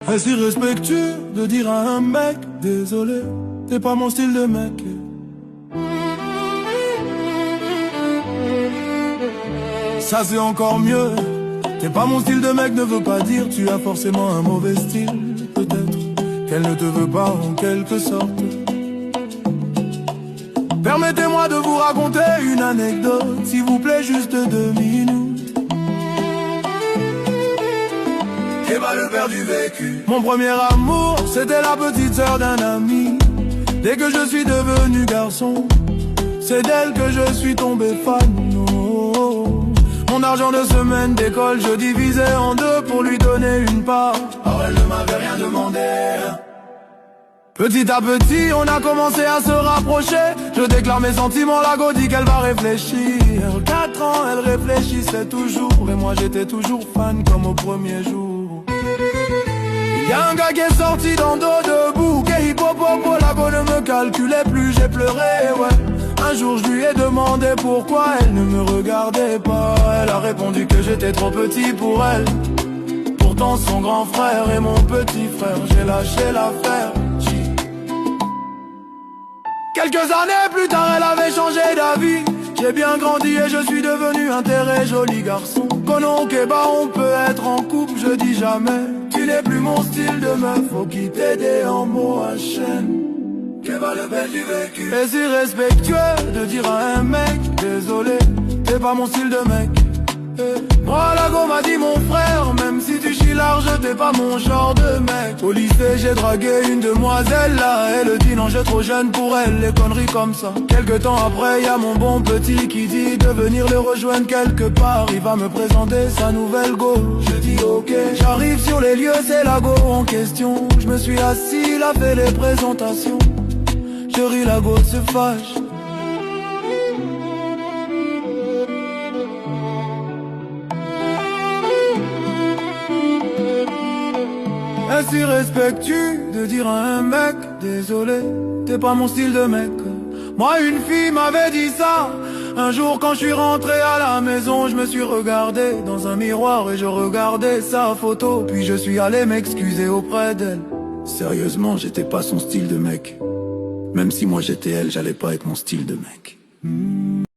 Est-ce irrespectueux de dire à un mec, désolé, t'es pas mon style de mec? Ça c'est encore mieux. T'es pas mon style de mec ne veut pas dire tu as forcément un mauvais style. Peut-être qu'elle ne te veut pas en quelque sorte. Permettez-moi de vous raconter une anecdote, s'il vous plaît, juste 2 minutes. Et va le père du vécu. Mon premier amour, c'était la petite sœur d'un ami. Dès que je suis devenu garçon, c'est d'elle que je suis tombé fan. Oh. Mon argent de semaine d'école, je divisais en 2 pour lui donner une part. Or elle ne m'avait rien demandé. Petit à petit, on a commencé à se rapprocher. Je déclare mes sentiments, la go dit qu'elle va réfléchir. 4 ans, elle réfléchissait toujours. Et moi j'étais toujours fan comme au premier jour. Il y a un gars qui est sorti dans dos debout, qui hippopopo, la go ne me calculait plus, j'ai pleuré, ouais. Un jour je lui ai demandé pourquoi elle ne me regardait pas. Elle a répondu que j'étais trop petit pour elle. Pourtant son grand frère et mon petit frère, j'ai lâché l'affaire. Quelques années plus tard, elle avait changé d'avis. J'ai bien grandi et je suis devenu un très joli garçon. Konon Keba, on peut être en couple, je dis jamais. Tu n'es plus mon style de meuf, faut quitter des en mots à chaîne. Keba le bel du vécu. Est-ce irrespectueux de dire à un mec, désolé, t'es pas mon style de mec? Moi la go m'a dit mon frère, même si tu chies large, t'es pas mon genre de mec. Au lycée j'ai dragué une demoiselle là, elle dit non j'ai trop jeune pour elle, les conneries comme ça. Quelque temps après y a mon bon petit qui dit de venir le rejoindre quelque part. Il va me présenter sa nouvelle go, je dis ok. J'arrive sur les lieux, c'est la go en question. Je me suis assis, il a fait les présentations. Je ris, la go se fâche. Est-ce irrespectueux de dire à un mec, désolé, t'es pas mon style de mec? Moi une fille m'avait dit ça. Un jour quand je suis rentré à la maison, je me suis regardé dans un miroir et je regardais sa photo. Puis je suis allé m'excuser auprès d'elle. Sérieusement, j'étais pas son style de mec. Même si moi j'étais elle, j'allais pas être mon style de mec.